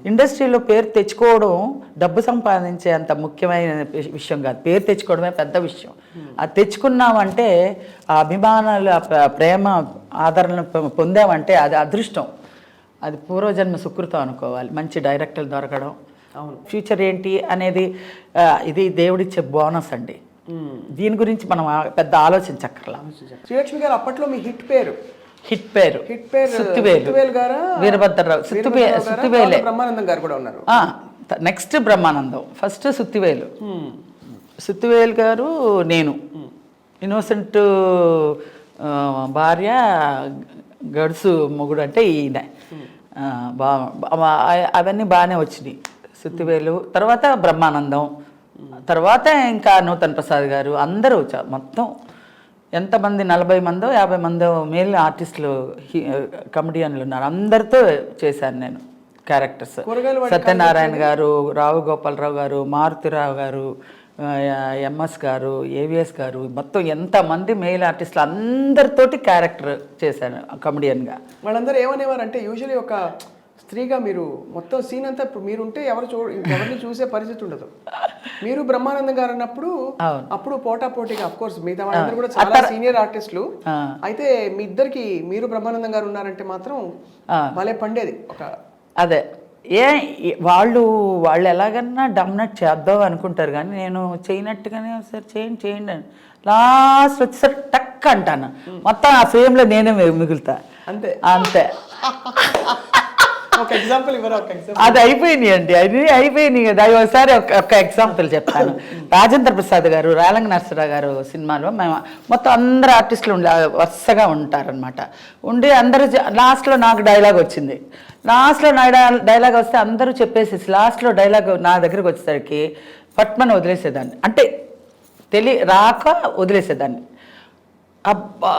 ఇండస్ట్రీలో పేరు తెచ్చుకోవడం డబ్బు సంపాదించే అంత ముఖ్యమైన విషయం కాదు, పేరు తెచ్చుకోవడమే పెద్ద విషయం. అది తెచ్చుకున్నామంటే ఆ అభిమానాలు, ప్రేమ, ఆదరణ పొందామంటే అది అదృష్టం, అది పూర్వజన్మ సుకృతం అనుకోవాలి. మంచి డైరెక్టర్లు దొరకడం, ఫ్యూచర్ ఏంటి అనేది ఇది దేవుడిచ్చే బోనస్ అండి. దీని గురించి మనం పెద్ద ఆలోచించక్కర్లా. శ్రీలక్ష్మి గారు అప్పట్లో మీ హిట్ పేరు సుత్తివేలు గారు, వీరభద్రరావు, సుత్తివేలే. బ్రహ్మానందం గారు కూడా ఉన్నారు. నెక్స్ట్ బ్రహ్మానందం, ఫస్ట్ సుత్తివేలు గారు, నేను ఇన్నోసెంట్ భార్య, గడుసు మొగుడు అంటే ఈయన. అవన్నీ బాగానే వచ్చినాయి. సుత్తివేలు తర్వాత బ్రహ్మానందం, తర్వాత ఇంకా నూతన్ ప్రసాద్ గారు, అందరూ మొత్తం ఎంతమంది 40 మందో 50 మందో మేల్ ఆర్టిస్టులు, కమెడియన్లు ఉన్నారు. అందరితో చేశాను నేను క్యారెక్టర్స్. సత్యనారాయణ గారు, రావు గోపాలరావు గారు, మారుతిరావు గారు, ఎంఎస్ గారు, ఏవిఎస్ గారు, మొత్తం ఎంతమంది మెయిల్ ఆర్టిస్టులు అందరితోటి క్యారెక్టర్ చేశాను కమెడియన్గా. వాళ్ళందరూ ఏమనేవారు అంటే, యూజువలీ ఒక స్త్రీగా మీరు మొత్తం సీన్ అంతా మీరుంటే ఎవరిని చూసే పరిస్థితి ఉండదు. మీరు బ్రహ్మానందం గారు అన్నప్పుడు అప్పుడు పోటాపోటీగా, అఫ్ కోర్స్ మిగతా వాళ్ళందరూ కూడా చాలా సీనియర్ ఆర్టిస్టులు. అయితే మీ ఇద్దరికి, మీరు బ్రహ్మానందం గారు ఉన్నారంటే మాత్రం భలే పండేది. అదే వాళ్ళు ఎలాగన్నా డామినేట్ చేద్దాం అనుకుంటారు, కానీ నేను చేయనట్టుగానే సరే చేయండి అని లాస్ట్ వచ్చేసరికి టక్ అంటాను. మొత్తం ఆ ఫ్రేమ్లో నేనే మిగులుతా. అంతే అది అయిపోయినాయి అండి, అది అయిపోయినాయి కదా. ఒకసారి ఒక ఎగ్జాంపుల్ చెప్తాను. రాజేంద్ర ప్రసాద్ గారు, రాలంగ నరసరావు గారు సినిమాలో మేము మొత్తం అందరు ఆర్టిస్టులు వరుసగా ఉంటారనమాట. ఉండి అందరూ లాస్ట్లో నాకు డైలాగ్ వచ్చింది. లాస్ట్లో డైలాగ్ వస్తే అందరూ చెప్పేసి లాస్ట్లో డైలాగ్ నా దగ్గరికి వచ్చేసరికి పట్మని వదిలేసేదాన్ని, అంటే రాక వదిలేసేదాన్ని. అబ్బా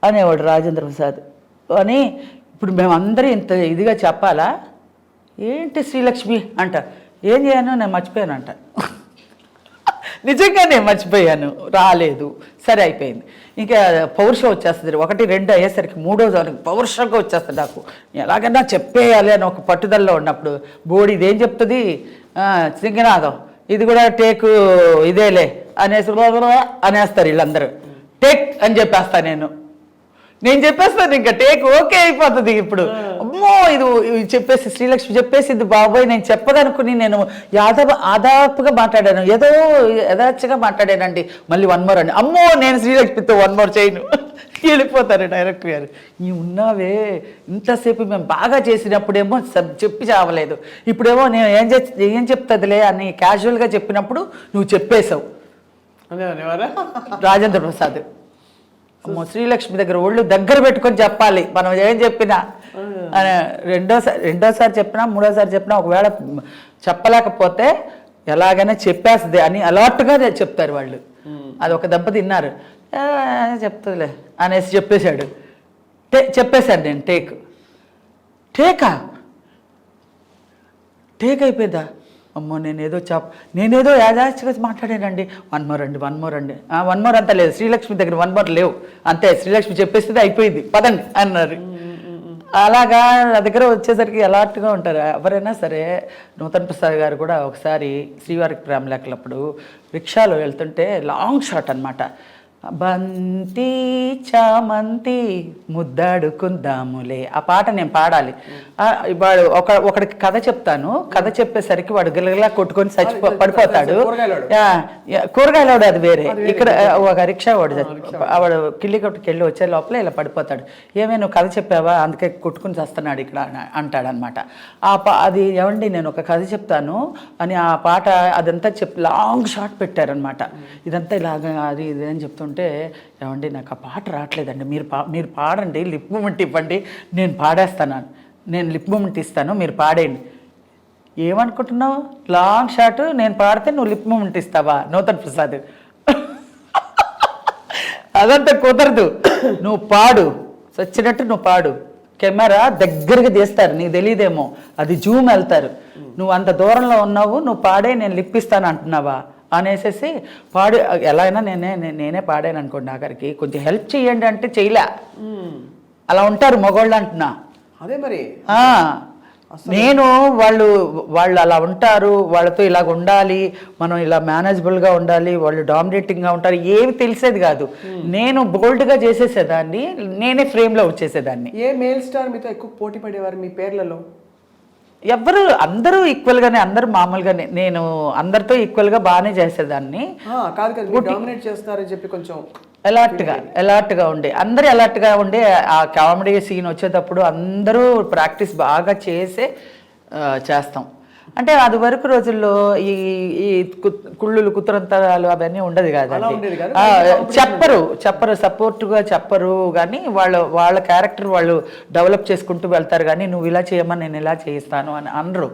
అనేవాడు రాజేంద్ర ప్రసాద్ అని. ఇప్పుడు మేమందరూ ఇంత ఇదిగా చెప్పాలా ఏంటి శ్రీలక్ష్మి అంట, ఏం చేయను నేను మర్చిపోయాను అంట. నిజంగా నేను మర్చిపోయాను, రాలేదు, సరే అయిపోయింది. ఇంకా పౌరుషం వచ్చేస్తుంది. 1, 2 అయ్యేసరికి 3వ దానికి పౌరుషంగా వచ్చేస్తుంది నాకు. ఎలాగైనా చెప్పేయాలి అని ఒక పట్టుదలలో ఉన్నప్పుడు బోడి ఇదేం చెప్తుంది, సింగనాథం ఇది కూడా టేకు ఇదేలే అనేసి అనేస్తారు వీళ్ళందరూ. టేక్ అని చెప్పేస్తాను నేను చెప్పేస్తాను, ఇంకా టేక్ ఓకే అయిపోతుంది. ఇప్పుడు అమ్మో ఇది చెప్పేసి శ్రీలక్ష్మి చెప్పేసింది బాబోయ్, నేను చెప్పదనుకుని నేను ఆదాపుగా మాట్లాడాను, ఏదో యథార్చగా మాట్లాడానండి. మళ్ళీ 1 more అండి, అమ్మో నేను శ్రీలక్ష్మితో 1 more చేయను, వెళ్ళిపోతారు డైరెక్టర్ గారు. నీ ఉన్నావే ఇంతసేపు మేము బాగా చేసినప్పుడేమో చెప్పి చావలేదు, ఇప్పుడేమో నేను ఏం చెప్తుందిలే అని క్యాజువల్గా చెప్పినప్పుడు నువ్వు చెప్పేశావు. రాజేంద్ర ప్రసాద్ శ్రీలక్ష్మి దగ్గర ఒళ్ళు దగ్గర పెట్టుకొని చెప్పాలి మనం ఏం చెప్పినా అని. రెండోసారి చెప్పినా, మూడోసారి చెప్పినా ఒకవేళ చెప్పలేకపోతే ఎలాగైనా చెప్పేస్తుంది అని అలర్ట్గా చెప్తారు వాళ్ళు. అది ఒక దెబ్బ తిన్నారు, చెప్తుందిలే అనేసి చెప్పేశాడు. చెప్పేశాడు నేను టేక్ అయిపోయిందా, అమ్మో నేనేదో యాదాచిగా మాట్లాడానండి. 1 more అండి 1 more అంతా లేదు, శ్రీలక్ష్మి దగ్గర 1 more లేవు, అంతే శ్రీలక్ష్మి చెప్పేస్తే అయిపోయింది పదండి అన్నారు. అలాగా నా దగ్గర వచ్చేసరికి అలర్ట్గా ఉంటారు ఎవరైనా సరే. నూతన్ ప్రసాద్ గారు కూడా ఒకసారి శ్రీవారికి ప్రేమలేఖలప్పుడు రిక్షాలో వెళ్తుంటే లాంగ్ షాట్ అనమాట, బంతి చామంతి ముద్దాడుకుందాములే ఆ పాట నేను పాడాలి. వాడు ఒకడికి కథ చెప్తాను, కథ చెప్పేసరికి వాడు గిలగిలా కొట్టుకొని పడిపోతాడు. కూరగాయలవాడు అది వేరే, ఇక్కడ ఒక రిక్షా వాడు కిల్లి కొట్టుకు వెళ్ళి వచ్చే లోపల ఇలా పడిపోతాడు. ఏమే నువ్వు కథ చెప్పావా అందుకే కొట్టుకుని చేస్తున్నాడు ఇక్కడ అంటాడనమాట. అది ఏమండి నేను ఒక కథ చెప్తాను అని ఆ పాట అదంతా లాంగ్ షాట్ పెట్టారనమాట. ఇదంతా ఇలాగ అది ఇది అని చెప్తుంటే, ఏమండి నాకు ఆ పాట రావట్లేదండి, మీరు పాడండి, లిప్ మూమెంట్ ఇవ్వండి, నేను పాడేస్తాను, నేను లిప్ మూమెంట్ ఇస్తాను, మీరు పాడేయండి. ఏమనుకుంటున్నావు, లాంగ్ షాట్ నేను పాడితే నువ్వు లిప్ మూమెంట్ ఇస్తావా నూతన్ ప్రసాద్? అదంతా కుదరదు, నువ్వు పాడు, సచ్చినట్టు నువ్వు పాడు, కెమెరా దగ్గరికి తీస్తారు, నీకు తెలియదేమో అది జూమ్ వెళ్తారు, నువ్వు అంత దూరంలో ఉన్నావు, నువ్వు పాడే నేను లిప్ ఇస్తాను అంటున్నావా అనేసి పాడు. ఎలా అయినా నేనే పాడాను అనుకోండి, ఆఖరికి కొంచెం హెల్ప్ చేయండి అంటే చేయలే. అలా ఉంటారు మగవాళ్ళు అంటున్నా. అదే మరి నేను వాళ్ళు అలా ఉంటారు, వాళ్ళతో ఇలాగ ఉండాలి, మనం ఇలా మేనేజబుల్గా ఉండాలి, వాళ్ళు డామినేటింగ్గా ఉంటారు, ఏమి తెలిసేది కాదు. నేను బోల్డ్గా చేసేసేదాన్ని, నేనే ఫ్రేమ్లో వచ్చేసేదాన్ని. ఏ మేల్ స్టార్ మీతో ఎక్కువ పోటీ పడేవారు మీ పేర్లలో? అందరూ ఈక్వల్గానే, అందరూ మామూలుగానే, నేను అందరితో ఈక్వల్గా బాగానే చేసేదాన్ని. కాదు కదా, డామినేట్ చేస్తారని చెప్పి కొంచెం అలర్ట్గా ఉండే, అందరూ అలర్ట్గా ఉండే. ఆ కామెడీ సీన్ వచ్చేటప్పుడు అందరూ ప్రాక్టీస్ బాగా చేస్తాం. అంటే అది వరకు రోజుల్లో ఈ కుళ్ళులు కుతురంతరాలు అవన్నీ ఉండదు కదండి. చెప్పరు సపోర్ట్గా చెప్పరు, కానీ వాళ్ళ క్యారెక్టర్ వాళ్ళు డెవలప్ చేసుకుంటూ వెళ్తారు. కానీ నువ్వు ఇలా చేయమని నేను ఇలా చేయిస్తాను అని అనరు.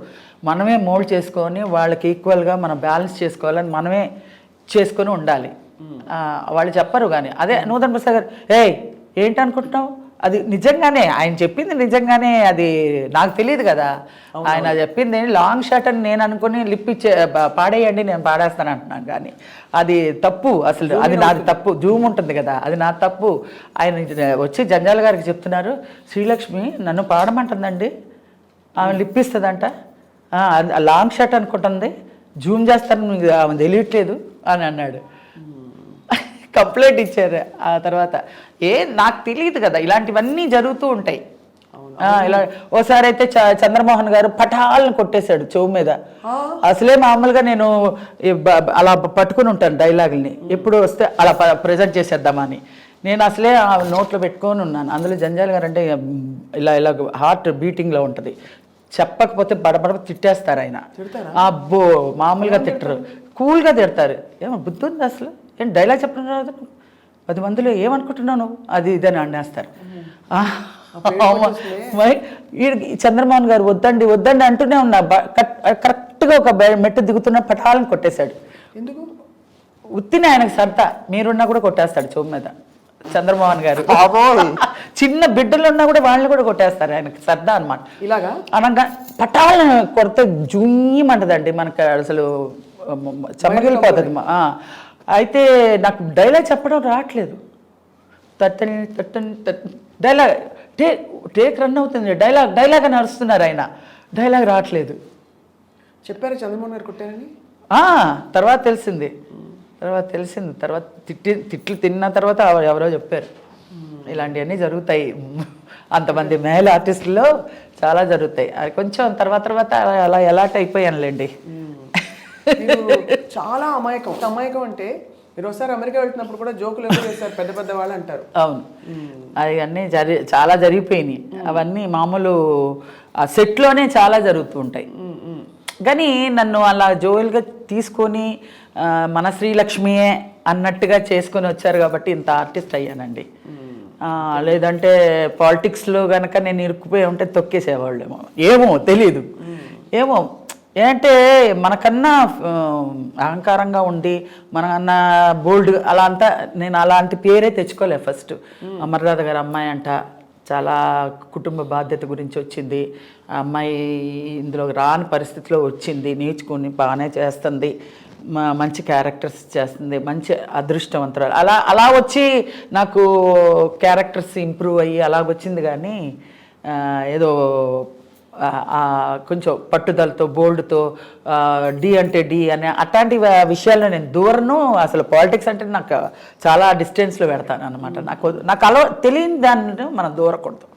మనమే మోల్డ్ చేసుకొని వాళ్ళకి ఈక్వల్గా మనం బ్యాలెన్స్ చేసుకోవాలని మనమే చేసుకొని ఉండాలి. వాళ్ళు చెప్పరు. కానీ అదే నూతన్ ప్రసాద్ గారు ఏంటి అనుకుంటున్నావు, అది నిజంగానే ఆయన చెప్పింది, నిజంగానే అది నాకు తెలియదు కదా. ఆయన చెప్పింది లాంగ్ షాట్ అని నేను అనుకుని లిప్ ఇచ్చే పాడేయండి నేను పాడేస్తాను అంటున్నాను. కానీ అది తప్పు, అసలు అది నాది తప్పు. జూమ్ ఉంటుంది కదా, అది నా తప్పు. ఆయన వచ్చి జంజాల గారికి చెప్తున్నారు, శ్రీలక్ష్మి నన్ను పాడమంటుందండి, ఆమె లిప్ ఇస్తుందంట, లాంగ్ షాట్ అనుకుంటుంది, జూమ్ చేస్తాను ఆమె తెలియట్లేదు అని అన్నాడు. కంప్లైంట్ ఇచ్చారు. ఆ తర్వాత నాకు తెలియదు కదా, ఇలాంటివన్నీ జరుగుతూ ఉంటాయి. ఇలా ఓసారి అయితే చంద్రమోహన్ గారు పటాలను కొట్టేశాడు చెవు మీద. అసలే మామూలుగా నేను అలా పట్టుకుని ఉంటాను డైలాగుల్ని, ఎప్పుడు వస్తే అలా ప్రజెంట్ చేసేద్దామని. నేను అసలే నోట్లో పెట్టుకొని ఉన్నాను. అందులో జంజాల్ గారు అంటే ఇలా హార్ట్ బీటింగ్లో ఉంటుంది, చెప్పకపోతే బడబడ తిట్టేస్తారు ఆయన. అబ్బో మామూలుగా తిట్టరు, కూల్గా తిడతారు. ఏమో బుద్ధి ఉంది అసలు, ఏం డైలాగ్ చెప్పడం రాదు, 10 మందిలో ఏమనుకుంటున్నాను అది ఇదని అనేస్తారు. చంద్రమోహన్ గారు వద్దండి వద్దండి అంటూనే ఉన్నా, కరెక్ట్గా ఒక మెట్టు దిగుతున్న పటాలను కొట్టేశాడు. ఎందుకు? ఉత్తిని ఆయనకు సరదా, మీరున్నా కూడా కొట్టేస్తాడు చెవు మీద చంద్రమోహన్ గారు. చిన్న బిడ్డలు ఉన్నా కూడా వాళ్ళని కూడా కొట్టేస్తారు, ఆయనకి సరదా అనమాట. ఇలాగా అనగా పటాలను కొడితే జూయమంటదండి మనకు, అసలు చెమ్మగిలిపోతుంది. అయితే నాకు డైలాగ్ చెప్పడం రావట్లేదు, డైలాగ్ టేక్ రన్ అవుతుంది, డైలాగ్ అని అరుస్తున్నారు ఆయన, డైలాగ్ రావట్లేదు. చెప్పారు చంద్రమోహన్ గారు కొట్టారని? తర్వాత తెలిసింది, తర్వాత తిట్లు తిన్న తర్వాత ఎవరో చెప్పారు. ఇలాంటివన్నీ జరుగుతాయి, అంతమంది మేల్ ఆర్టిస్టుల్లో చాలా జరుగుతాయి. అది కొంచెం తర్వాత అలా ఎలాట్ అయిపోయానులేండి. చాలా అమాయకం అంటే మీరు ఒకసారి అమెరికా వెళ్తున్నప్పుడు కూడా జోకులు ఎవరు చేస్తారు, పెద్ద వాళ్ళు అంటారు. అవును, అవన్నీ చాలా జరిగిపోయినాయి. అవన్నీ మామూలు సెట్లోనే చాలా జరుగుతూ ఉంటాయి. కానీ నన్ను అలా జోయల్గా తీసుకొని మన శ్రీలక్ష్మియే అన్నట్టుగా చేసుకొని వచ్చారు కాబట్టి ఇంత ఆర్టిస్ట్ అయ్యానండి. లేదంటే పాలిటిక్స్లో కనుక నేను ఇరుక్కుపోయి ఉంటే తొక్కేసేవాళ్ళేమో, ఏమో తెలీదు. ఏంటంటే మనకన్నా అహంకారంగా ఉండి మనకన్నా బోల్డ్ అలా అంతా, నేను అలాంటి పేరే తెచ్చుకోలే. ఫస్ట్ అమర్నాథ్ గారు అమ్మాయి అంట, చాలా కుటుంబ బాధ్యత గురించి వచ్చింది, ఆ అమ్మాయి ఇందులో రాని పరిస్థితిలో వచ్చింది, నేర్చుకుని బాగానే చేస్తుంది, మంచి క్యారెక్టర్స్ చేస్తుంది, మంచి అదృష్టవంతురాలు, అలా వచ్చి నాకు క్యారెక్టర్స్ ఇంప్రూవ్ అయ్యి అలా వచ్చింది. కానీ ఏదో కొంచెం పట్టుదలతో బోల్డ్తో డి అంటే డి అనే అట్లాంటి విషయాల్లో నేను దూరను. అసలు పాలిటిక్స్ అంటే నాకు చాలా డిస్టెన్స్లో పెడతాను అనమాట. నాకు తెలియని దాన్ని మనం దూరకూడదు.